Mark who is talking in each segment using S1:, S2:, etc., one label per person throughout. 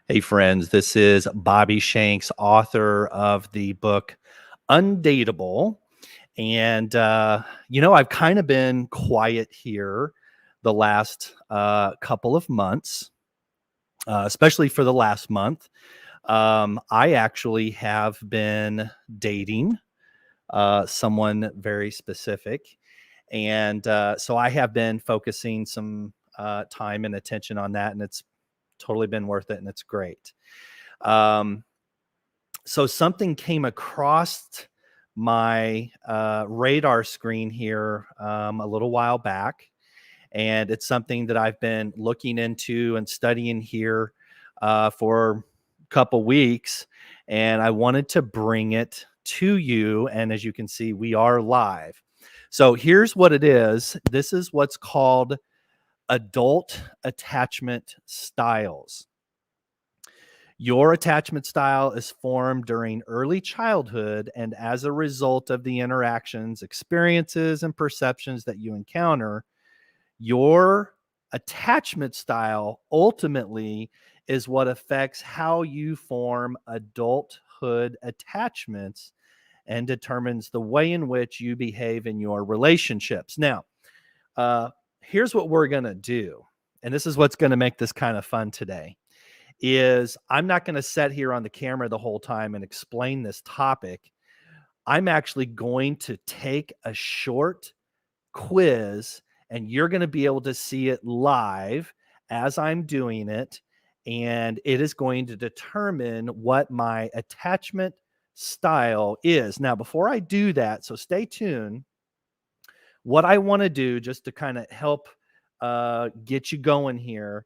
S1: Hey, friends, this is Bobby Shanks, author of the book Undateable. I've kind of been quiet here the last couple of months, especially for the last month. I actually have been dating someone very specific. So I have been focusing some time and attention on that, and it's totally been worth it, and it's great. Um, so something came across my radar screen here a little while back, and it's something that I've been looking into and studying here for a couple weeks, and I wanted to bring it to you. And as you can see, we are live. So here's what it is. This is what's called adult attachment styles. Your attachment style is formed during early childhood and as a result of the interactions, experiences, and perceptions that you encounter. Your attachment style ultimately is what affects how you form adulthood attachments and determines the way in which you behave in your relationships. Now, uh, here's what we're going to do, and this is what's going to make this kind of fun today is I'm not going to sit here on the camera the whole time and explain this topic. I'm actually going to take a short quiz and you're going to be able to see it live as I'm doing it. And it is going to determine what my attachment style is. Now, before I do that, so stay tuned. What I want to do just to kind of help get you going here,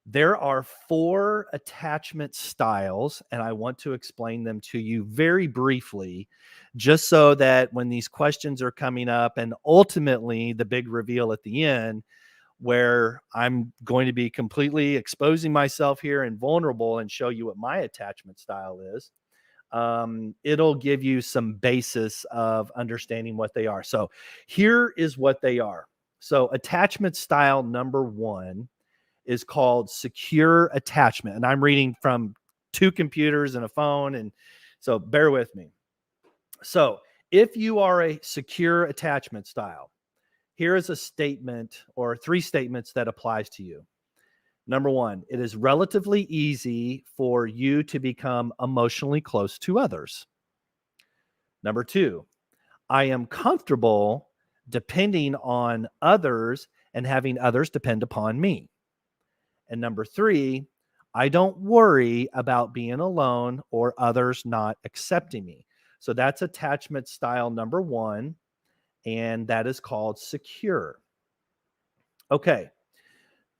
S1: there are 4 attachment styles, and I want to explain them to you very briefly, just so that when these questions are coming up and ultimately the big reveal at the end, where I'm going to be completely exposing myself here and vulnerable and show you what my attachment style is, it'll give you some basis of understanding what they are. So here is what they are. So attachment style number 1 is called secure attachment. And I'm reading from 2 computers and a phone. And so bear with me. So if you are a secure attachment style, here is a statement or 3 statements that applies to you. Number 1, it is relatively easy for you to become emotionally close to others. Number 2, I am comfortable depending on others and having others depend upon me. And number 3, I don't worry about being alone or others not accepting me. So that's attachment style number 1, and that is called secure. Okay.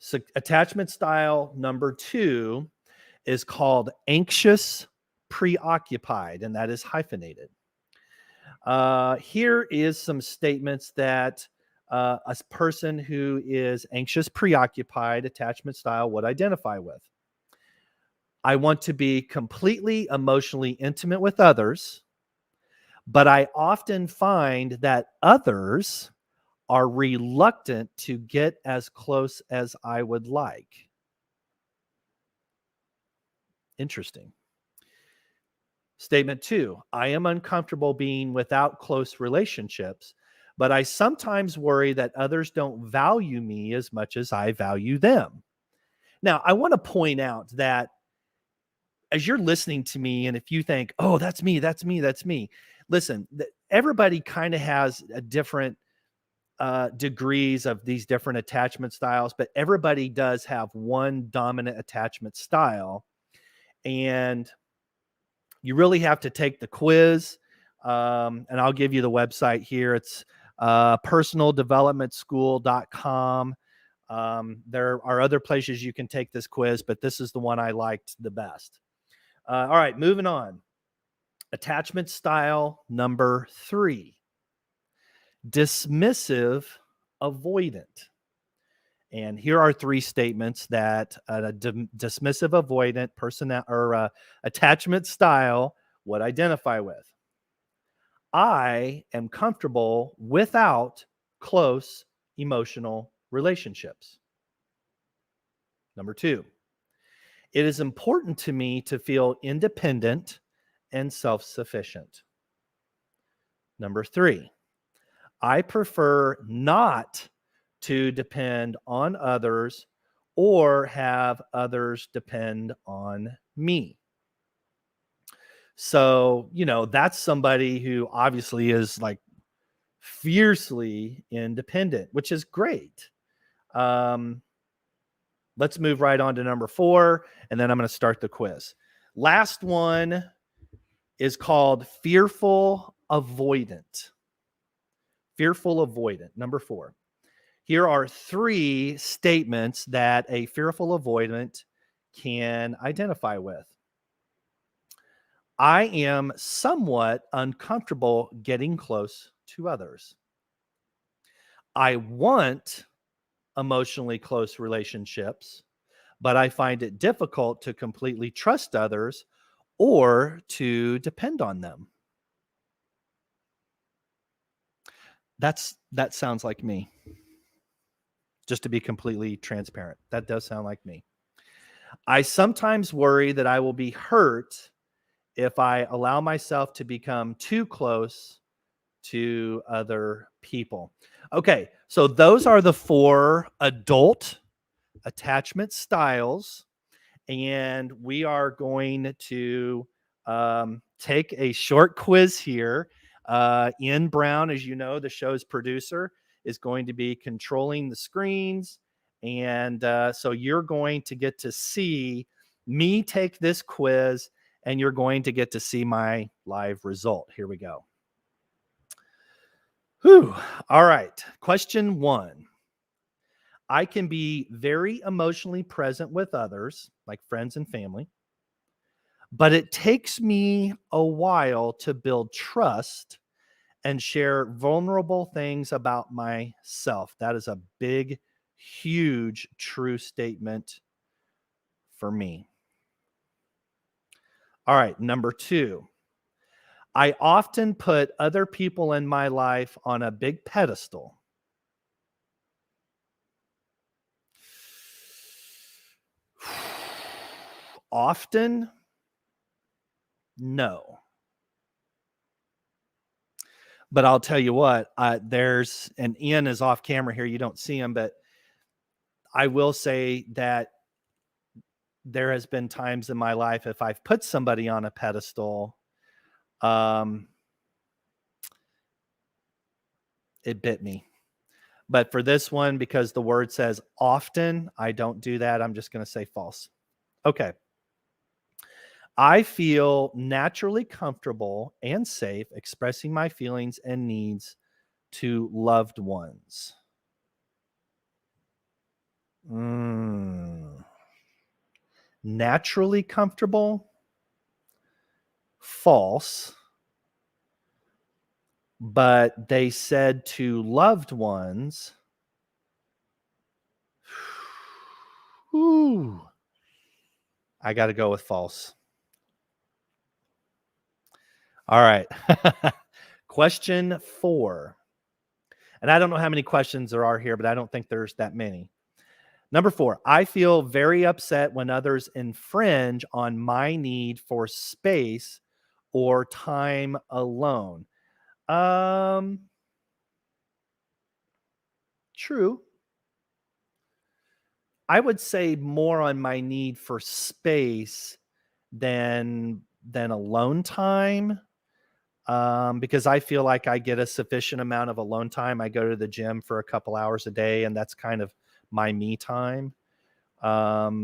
S1: So attachment style number 2 is called anxious preoccupied, and that is hyphenated. Here is some statements that a person who is anxious preoccupied attachment style would identify with. I want to be completely emotionally intimate with others, but I often find that others are reluctant to get as close as I would like. Interesting. Statement 2, I am uncomfortable being without close relationships, but I sometimes worry that others don't value me as much as I value them. Now, I want to point out that as you're listening to me, and if you think, oh, that's me, that's me, that's me, listen, everybody kind of has a different degrees of these different attachment styles, but everybody does have one dominant attachment style. And you really have to take the quiz. And I'll give you the website here. It's personaldevelopmentschool.com. There are other places you can take this quiz, but this is the one I liked the best. All right, moving on. Attachment style number 3, dismissive avoidant. And here are 3 statements that a dismissive avoidant person or attachment style would identify with. I am comfortable without close emotional relationships. Number 2, It is important to me to feel independent and self-sufficient. Number 3, I prefer not to depend on others or have others depend on me. So, that's somebody who obviously is like fiercely independent, which is great. Um, let's move right on to number 4, and then I'm going to start the quiz. Last one is called fearful avoidant. Fearful avoidant, number 4. Here are 3 statements that a fearful avoidant can identify with. I am somewhat uncomfortable getting close to others. I want emotionally close relationships, but I find it difficult to completely trust others or to depend on them. That sounds like me. Just to be completely transparent, that does sound like me. I sometimes worry that I will be hurt if I allow myself to become too close to other people. Okay, so those are the 4 adult attachment styles, and we are going to take a short quiz here. Ian Brown, as you know, the show's producer, is going to be controlling the screens. And so you're going to get to see me take this quiz, and you're going to get to see my live result. Here we go. Whew. All right. Question 1. I can be very emotionally present with others, like friends and family, but it takes me a while to build trust and share vulnerable things about myself. That is a big, huge, true statement for me. All right, number 2. I often put other people in my life on a big pedestal. Often? No. But I'll tell you what, and Ian is off camera here. You don't see him, but I will say that there has been times in my life, if I've put somebody on a pedestal, it bit me. But for this one, because the word says often, I don't do that. I'm just going to say false. Okay. I feel naturally comfortable and safe expressing my feelings and needs to loved ones. Naturally comfortable? False. But they said to loved ones. Ooh. I got to go with false. All right. Question 4. And I don't know how many questions there are here, but I don't think there's that many. Number 4, I feel very upset when others infringe on my need for space or time alone. True. I would say more on my need for space than alone time. Because I feel like I get a sufficient amount of alone time. I go to the gym for a couple hours a day, and that's kind of my me time. But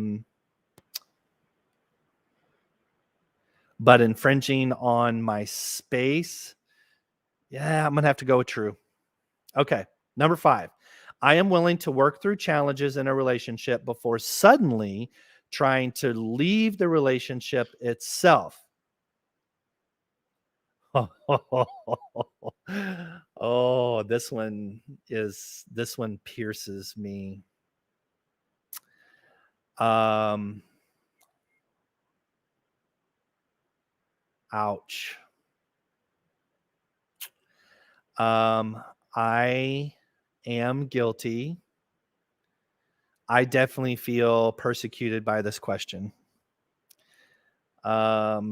S1: infringing on my space, yeah, I'm going to have to go with true. Okay. Number 5, I am willing to work through challenges in a relationship before suddenly trying to leave the relationship itself. Oh, this one pierces me. Ouch. I am guilty. I definitely feel persecuted by this question. I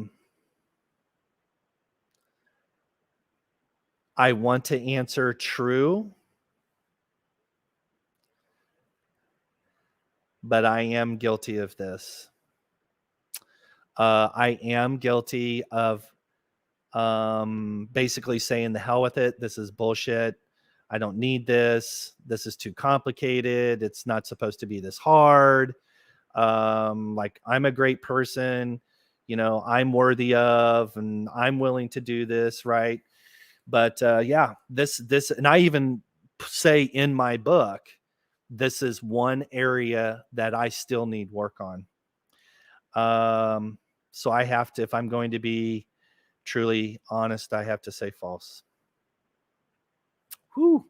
S1: want to answer true, but I am guilty of this. I am guilty of basically saying the hell with it. This is bullshit. I don't need this. This is too complicated. It's not supposed to be this hard. Like, I'm a great person, I'm worthy of, and I'm willing to do this. Right. But yeah, this, and I even say in my book, this is one area that I still need work on. So I have to, if I'm going to be truly honest, I have to say false. Whew.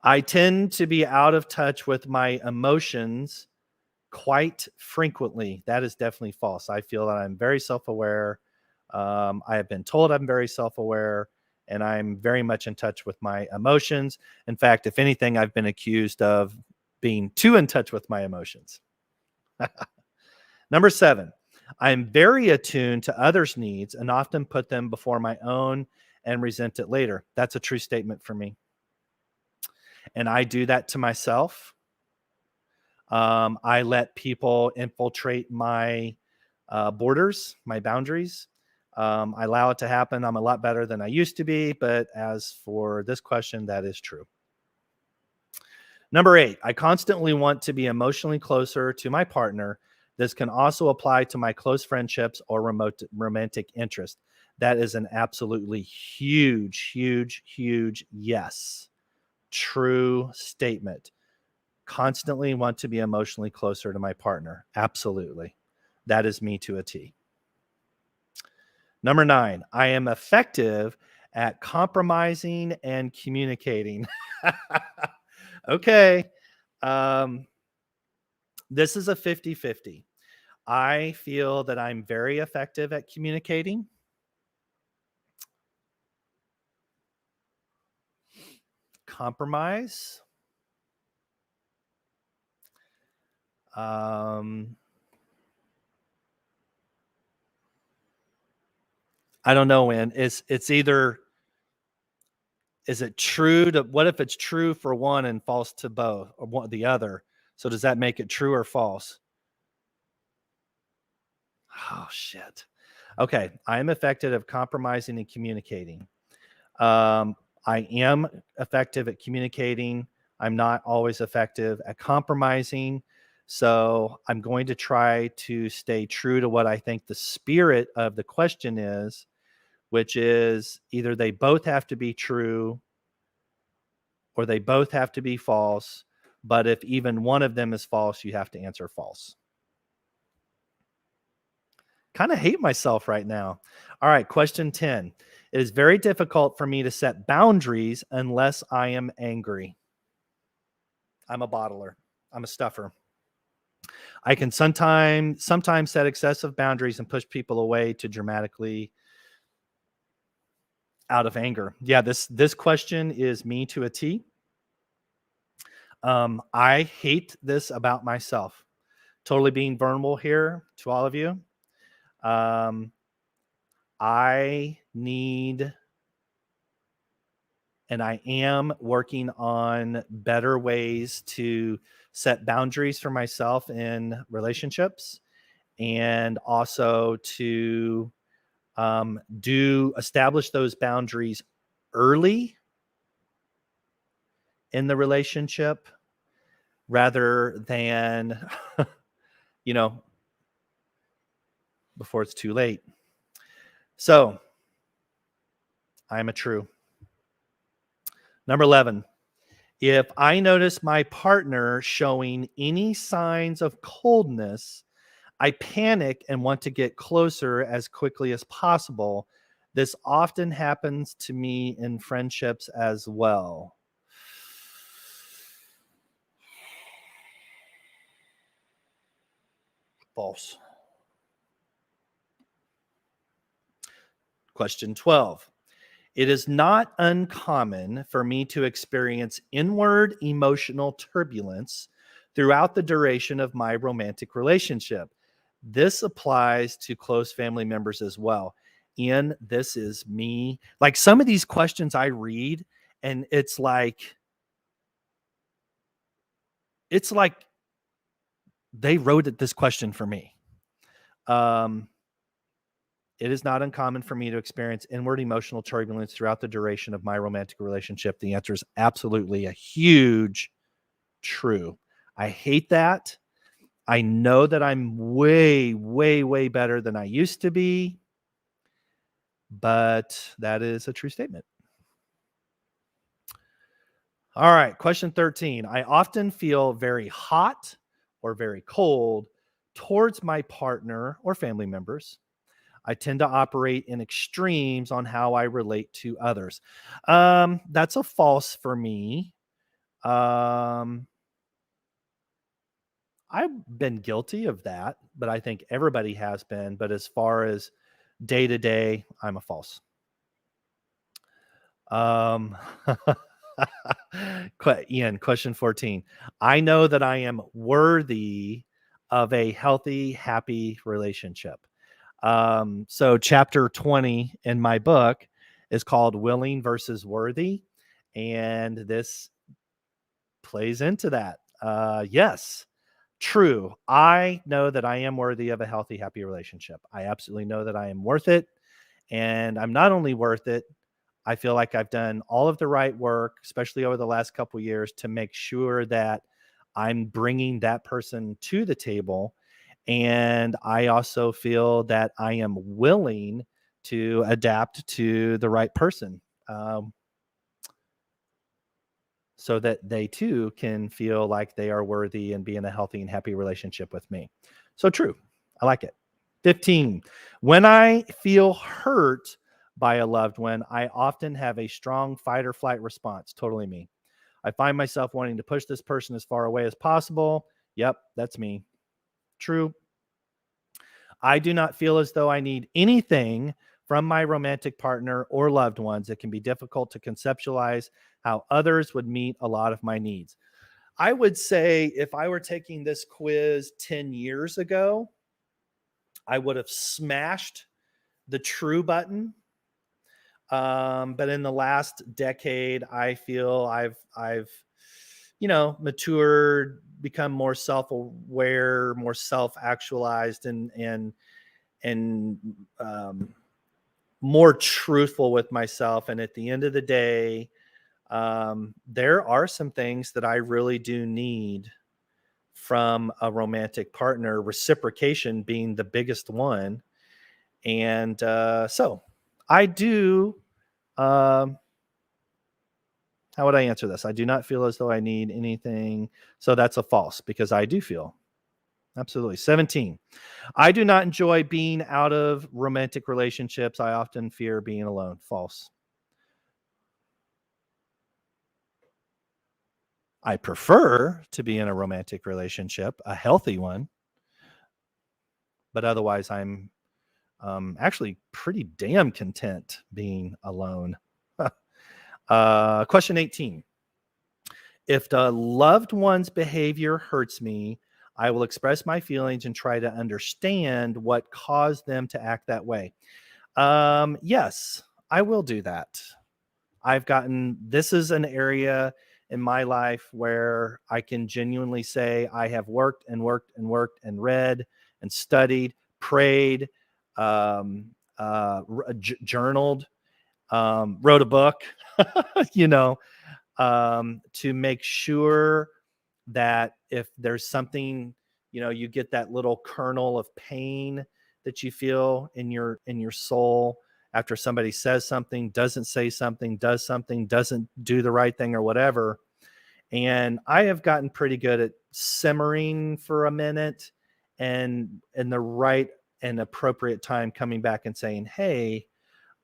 S1: I tend to be out of touch with my emotions quite frequently. That is definitely false. I feel that I'm very self-aware. I have been told I'm very self-aware, and I'm very much in touch with my emotions. In fact, if anything, I've been accused of being too in touch with my emotions. Number 7, I'm very attuned to others' needs and often put them before my own and resent it later. That's a true statement for me. And I do that to myself. I let people infiltrate my borders, my boundaries. I allow it to happen. I'm a lot better than I used to be. But as for this question, that is true. Number 8, I constantly want to be emotionally closer to my partner. This can also apply to my close friendships or remote romantic interest. That is an absolutely huge, huge, huge yes. True statement. Constantly want to be emotionally closer to my partner. Absolutely. That is me to a T. Number 9, I am effective at compromising and communicating. Okay. This is a 50-50. I feel that I'm very effective at communicating. Compromise. I don't know, when it's either, is it true to, what if it's true for one and false to both, or one the other? So does that make it true or false? Oh shit. Okay, I am effective at compromising and communicating. I am effective at communicating. I'm not always effective at compromising. So I'm going to try to stay true to what I think the spirit of the question is, which is either they both have to be true or they both have to be false. But if even one of them is false, you have to answer false. Kind of hate myself right now. All right, question 10. It is very difficult for me to set boundaries unless I am angry. I'm a bottler. I'm a stuffer. I can sometimes set excessive boundaries and push people away to dramatically out of anger. Yeah, this question is me to a T. I hate this about myself. Totally being vulnerable here to all of you. I need, and I am working on better ways to set boundaries for myself in relationships, and also to establish those boundaries early in the relationship rather than before it's too late. So I'm a true. Number 11, if I notice my partner showing any signs of coldness, I panic and want to get closer as quickly as possible. This often happens to me in friendships as well. False. Question 12. It is not uncommon for me to experience inward emotional turbulence throughout the duration of my romantic relationship. This applies to close family members as well. Ian, this is me. Like some of these questions I read, and it's like they wrote this question for me. It is not uncommon for me to experience inward emotional turbulence throughout the duration of my romantic relationship. The answer is absolutely a huge true. I hate that. I know that I'm way, way, way better than I used to be, but that is a true statement. All right, question 13. I often feel very hot or very cold towards my partner or family members. I tend to operate in extremes on how I relate to others. That's a false for me. Um, I've been guilty of that, but I think everybody has been. But as far as day to day, I'm a false. Um, Ian, question 14. I know that I am worthy of a healthy, happy relationship. So chapter 20 in my book is called Willing versus Worthy. And this plays into that. Yes, true. I know that I am worthy of a healthy, happy relationship. I absolutely know that I am worth it. And I'm not only worth it, I feel like I've done all of the right work, especially over the last couple of years, to make sure that I'm bringing that person to the table. And I also feel that I am willing to adapt to the right person, so that they too can feel like they are worthy and be in a healthy and happy relationship with me. So true. I like it. 15. When I feel hurt by a loved one, I often have a strong fight or flight response. Totally me. I find myself wanting to push this person as far away as possible. Yep, that's me. True. I do not feel as though I need anything from my romantic partner or loved ones. It can be difficult to conceptualize how others would meet a lot of my needs. I would say if I were taking this quiz 10 years ago, I would have smashed the true button. But in the last decade, I feel I've matured, become more self-aware, more self-actualized, and more truthful with myself. And at the end of the day, there are some things that I really do need from a romantic partner, reciprocation being the biggest one. And so I do. Um, how would I answer this? I do not feel as though I need anything. So that's a false because I do feel. Absolutely. 17. I do not enjoy being out of romantic relationships. I often fear being alone. False. I prefer to be in a romantic relationship, a healthy one, but otherwise I'm actually pretty damn content being alone. Question 18. If the loved one's behavior hurts me, I will express my feelings and try to understand what caused them to act that way. Yes, I will do that. This is an area in my life where I can genuinely say I have worked and worked and worked and read and studied, prayed, journaled, wrote a book, you know, to make sure that if there's something, you get that little kernel of pain that you feel in your soul after somebody says something, doesn't say something, does something, doesn't do the right thing or whatever. And I have gotten pretty good at simmering for a minute and in the right and appropriate time coming back and saying, hey,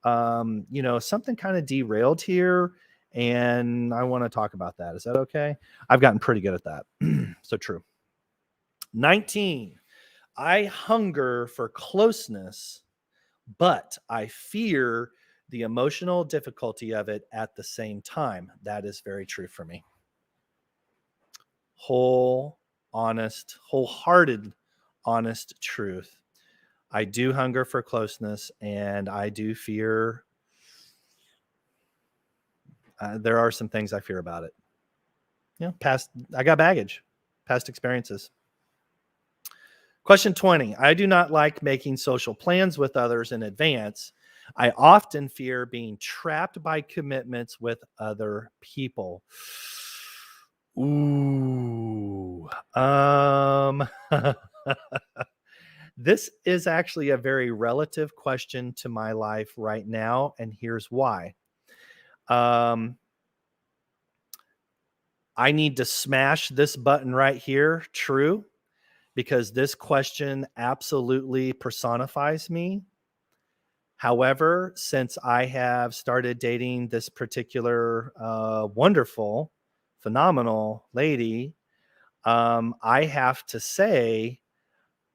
S1: something kind of derailed here and I want to talk about that. Is that okay? I've gotten pretty good at that. So true. 19. I hunger for closeness, but I fear the emotional difficulty of it at the same time. That is very true for me. Wholehearted honest truth. I do hunger for closeness, and I do fear. There are some things I fear about it. I got baggage, past experiences. Question 20. I do not like making social plans with others in advance. I often fear being trapped by commitments with other people. Ooh. This is actually a very relative question to my life right now, and here's why. I need to smash this button right here, true, because this question absolutely personifies me. However, since I have started dating this particular wonderful, phenomenal lady, I have to say,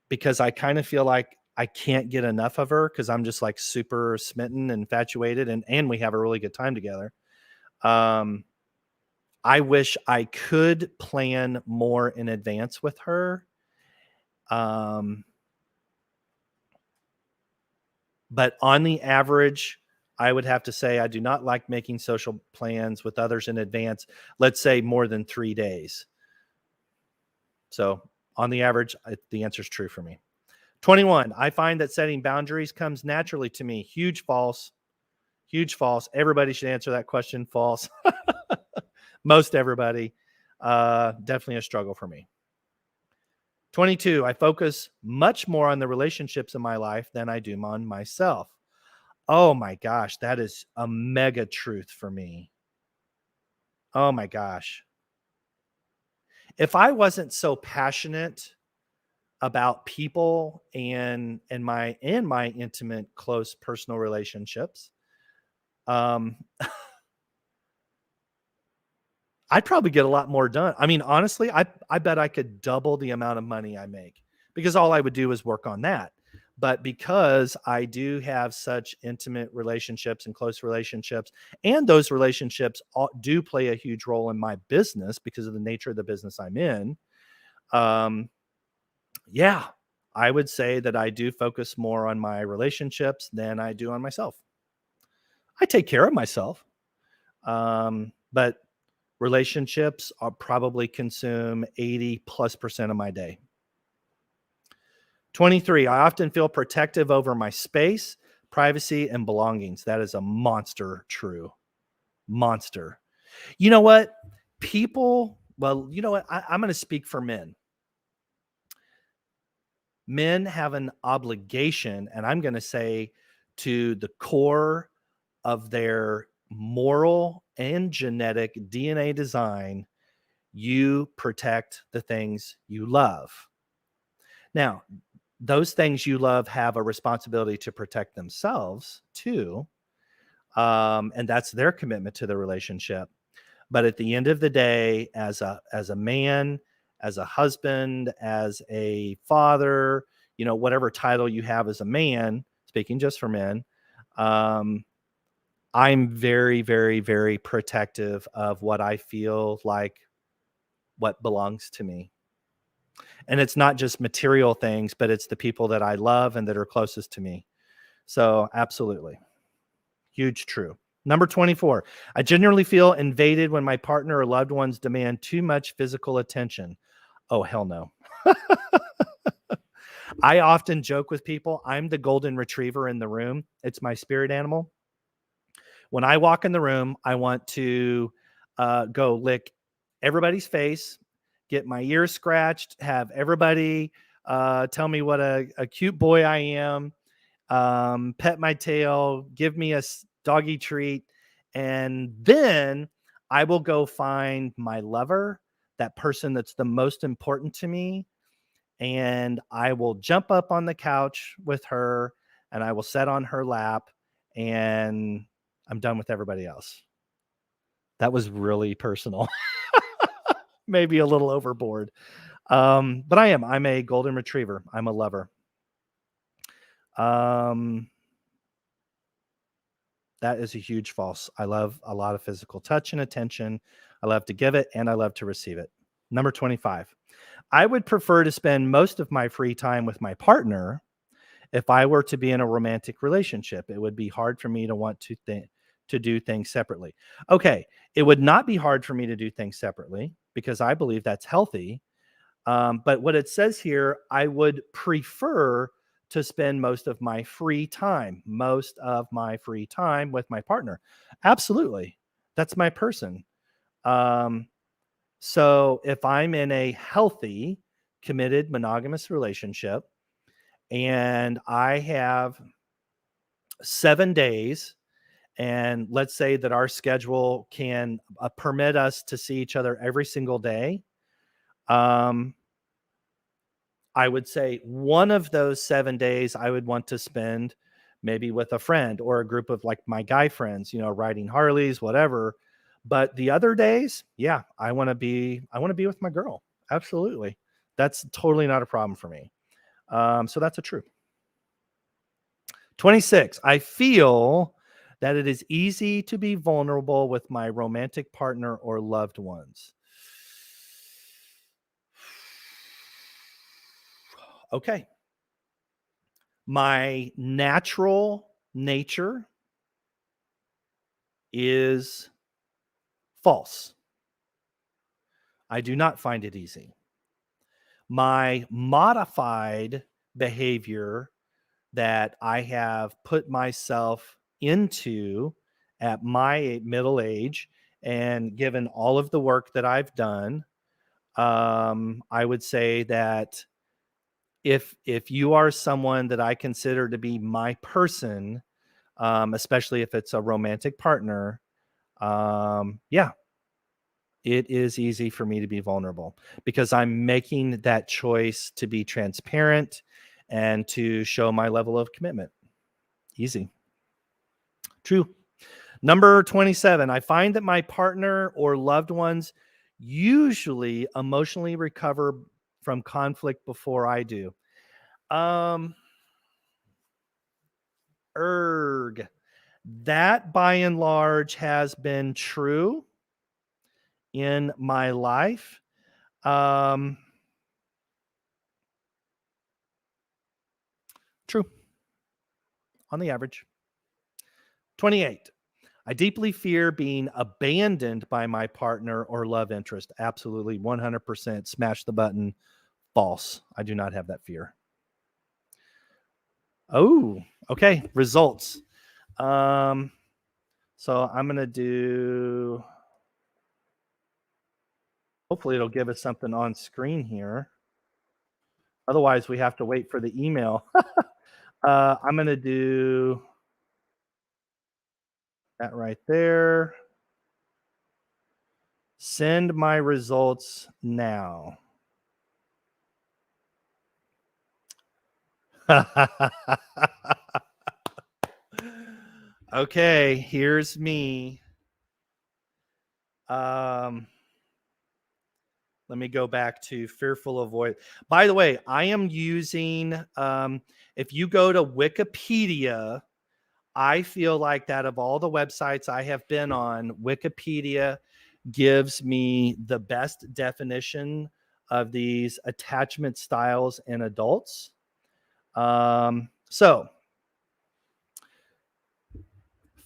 S1: because I kind of feel like I can't get enough of her because I'm just like super smitten, infatuated, and we have a really good time together. I wish I could plan more in advance with her. But on the average, I would have to say I do not like making social plans with others in advance, let's say more than 3 days. So on the average, the answer is true for me. 21, I find that setting boundaries comes naturally to me. Huge false. Huge false. Everybody should answer that question. False. Most everybody. Definitely a struggle for me. 22, I focus much more on the relationships in my life than I do on myself. Oh my gosh, that is a mega truth for me. Oh my gosh. If I wasn't so passionate about people and my intimate, close personal relationships, I'd probably get a lot more done. I mean, honestly, I bet I could double the amount of money I make because all I would do is work on that. But because I do have such intimate relationships and close relationships, and those relationships do play a huge role in my business because of the nature of the business I'm in. Yeah, I would say that I do focus more on my relationships than I do on myself. I take care of myself. But relationships are probably consume 80+% of my day. 23, I often feel protective over my space, privacy, and belongings. That is a monster true. Monster. You know what? Well, you know what? I'm going to speak for men. Men have an obligation, and I'm going to say to the core of their moral and genetic DNA design, you protect the things you love. Now, those things you love have a responsibility to protect themselves too. And that's their commitment to the relationship. But at the end of the day, as a man, as a husband, as a father, whatever title you have as a man, speaking just for men, I'm very, very, very protective of what I feel like what belongs to me. And it's not just material things, but it's the people that I love and that are closest to me. So absolutely. Huge true. Number 24, I generally feel invaded when my partner or loved ones demand too much physical attention. Oh, hell no. I often joke with people, I'm the golden retriever in the room. It's my spirit animal. When I walk in the room, I want to go lick everybody's face, get my ears scratched, have everybody tell me what a cute boy I am, pet my tail, give me a doggy treat, and then I will go find my lover, that person that's the most important to me, and I will jump up on the couch with her, and I will sit on her lap, and I'm done with everybody else. That was really personal. Maybe a little overboard. But I'm a golden retriever. I'm a lover. That is a huge false. I love a lot of physical touch and attention. I love to give it and I love to receive it. Number 25. I would prefer to spend most of my free time with my partner if I were to be in a romantic relationship. It would be hard for me to want to do things separately. Okay, it would not be hard for me to do things separately because I believe that's healthy. But what it says here, I would prefer to spend most of my free time with my partner. Absolutely. That's my person. Um, so if I'm in a healthy, committed, monogamous relationship and I have 7 days, and let's say that our schedule can permit us to see each other every single day, um, I would say one of those 7 days I would want to spend maybe with a friend or a group of like my guy friends, riding Harleys, whatever. But the other days, yeah, I want to be with my girl. Absolutely. That's totally not a problem for me. So that's a true. 26. I feel that it is easy to be vulnerable with my romantic partner or loved ones. Okay. My natural nature is false. I do not find it easy. My modified behavior that I have put myself into at my middle age and given all of the work that I've done, I would say that if you are someone that I consider to be my person, especially if it's a romantic partner, yeah, it is easy for me to be vulnerable because I'm making that choice to be transparent and to show my level of commitment. Easy. True. Number 27. I find that my partner or loved ones usually emotionally recover from conflict before I do. Um, erg. That by and large has been true in my life. Um, true on the average. 28. I deeply fear being abandoned by my partner or love interest. Absolutely 100% smash the button. False. I do not have that fear. Oh, okay. Results. Um, so I'm going to do, hopefully it'll give us something on screen here. Otherwise, we have to wait for the email. I'm going to do that right there. Send my results now. Okay, here's me. Um, Let me go back to fearful avoid. By the way, I am using, if you go to Wikipedia, I feel like that of all the websites I have been on, Wikipedia gives me the best definition of these attachment styles in adults. So,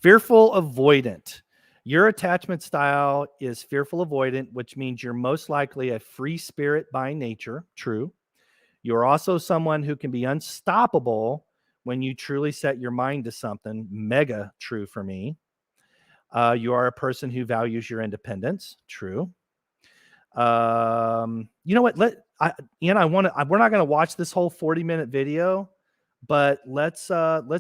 S1: fearful avoidant. Your attachment style is fearful avoidant, which means you're most likely a free spirit by nature. True. You're also someone who can be unstoppable when you truly set your mind to something. Mega true for me. You are a person who values your independence. True. You know what? I want to. We're not going to watch this whole 40-minute video, but let's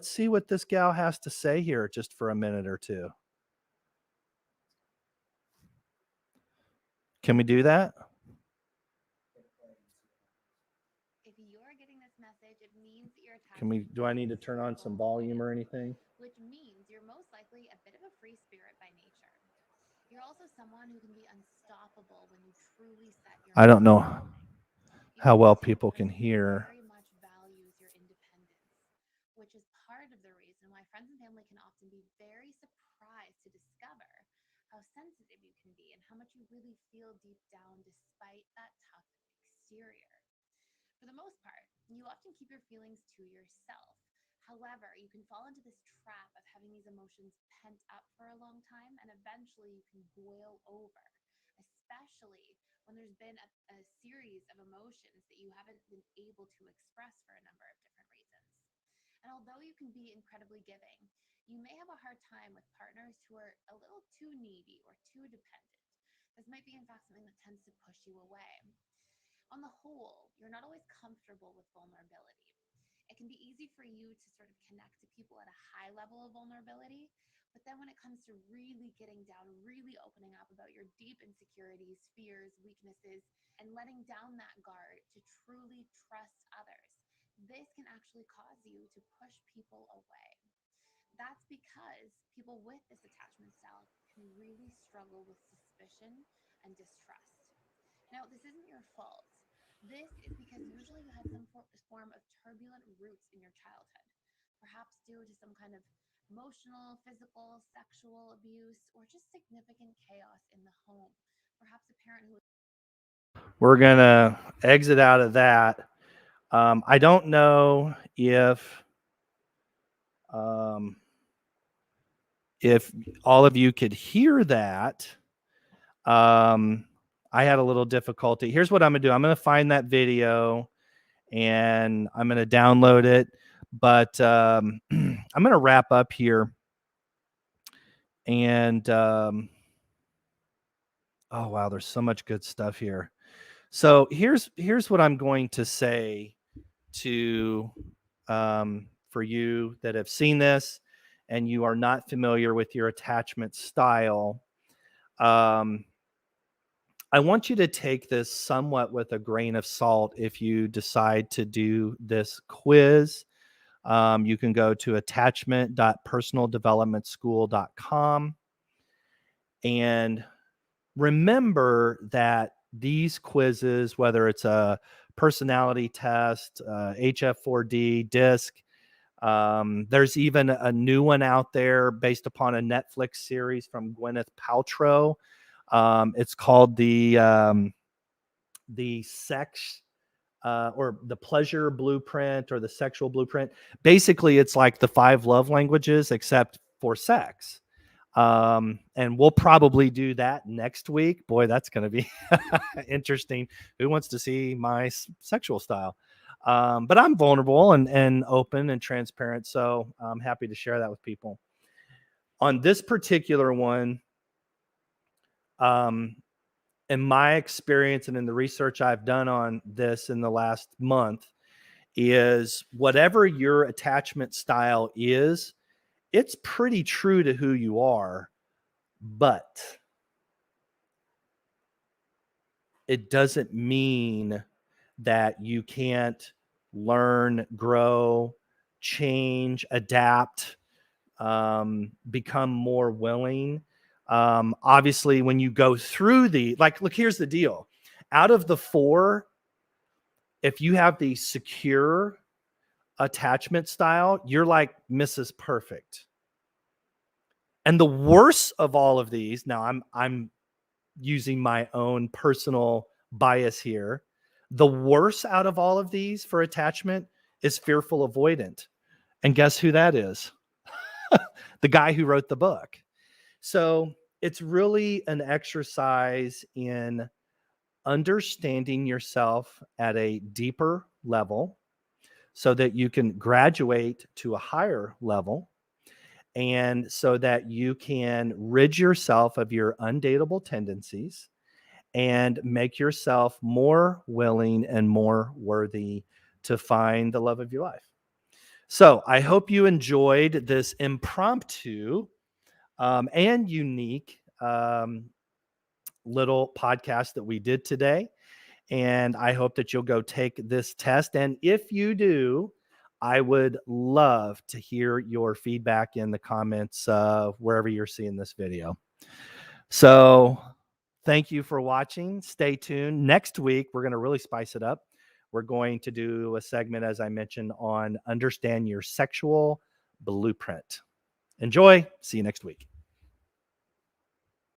S1: see what this gal has to say here, just for a minute or two. Can we do that?
S2: If you're getting this message, it means that your
S1: Can we?
S2: attachment
S1: Do I
S2: style
S1: need to
S2: is
S1: turn on some
S2: fearful
S1: volume or
S2: avoidance,
S1: anything?
S2: which means you're most likely a bit of a free spirit by nature. You're also someone who can be unstoppable when you truly set your
S1: I don't
S2: mind to
S1: know
S2: something. You're
S1: how well
S2: also a
S1: people can
S2: person who
S1: hear.
S2: very much values your independence, which is part of the reason why friends and family can often be very surprised to discover how sensitive you can be and how much you really feel deep down despite that tough exterior. For the most part, you often keep your feelings to yourself. However, you can fall into this trap of having these emotions pent up for a long time, and eventually you can boil over, especially when there's been a series of emotions that you haven't been able to express for a number of different reasons. And although you can be incredibly giving, you may have a hard time with partners who are a little too needy or too dependent. This might be, in fact, something that tends to push you away. On the whole, you're not always comfortable with vulnerability. It can be easy for you to sort of connect to people at a high level of vulnerability, but then when it comes to really getting down, really opening up about your deep insecurities, fears, weaknesses, and letting down that guard to truly trust others, this can actually cause you to push people away. That's because people with this attachment style can really struggle with suspicion and distrust. Now, this isn't your fault. This is because usually you had some form of turbulent roots in your childhood, perhaps due to some kind of emotional, physical, sexual abuse, or just significant chaos in the home. Perhaps a parent who.
S1: We're going to exit out of that. I don't know if all of you could hear that. I had a little difficulty. Here's what I'm going to do. I'm going to find that video and I'm going to download it. But I'm going to wrap up here. And oh, wow, there's so much good stuff here. So here's what I'm going to say to for you that have seen this and you are not familiar with your attachment style. I want you to take this somewhat with a grain of salt if you decide to do this quiz. You can go to attachment.personaldevelopmentschool.com and remember that these quizzes, whether it's a personality test, HF4D, DISC, there's even a new one out there based upon a Netflix series from Gwyneth Paltrow. It's called the sex or the pleasure blueprint or the sexual blueprint. Basically, it's like the 5 love languages except for sex. And we'll probably do that next week. Boy, that's going to be interesting. Who wants to see my sexual style? But I'm vulnerable and open and transparent. So I'm happy to share that with people. On this particular one, in my experience and in the research I've done on this in the last month, is whatever your attachment style is, it's pretty true to who you are, but it doesn't mean that you can't learn, grow, change, adapt, become more willing. Obviously, when you go through look, here's the deal. Out of the 4, if you have the secure attachment style, you're like Mrs. Perfect. And the worst of all of these, now I'm using my own personal bias here. The worst out of all of these for attachment is fearful avoidant. And guess who that is? The guy who wrote the book. So it's really an exercise in understanding yourself at a deeper level so that you can graduate to a higher level and so that you can rid yourself of your undateable tendencies and make yourself more willing and more worthy to find the love of your life. So I hope you enjoyed this impromptu and unique little podcast that we did today. And I hope that you'll go take this test. And if you do, I would love to hear your feedback in the comments wherever you're seeing this video. So thank you for watching. Stay tuned. Next week, we're going to really spice it up. We're going to do a segment, as I mentioned, on understand your sexual blueprint. Enjoy. See you next week.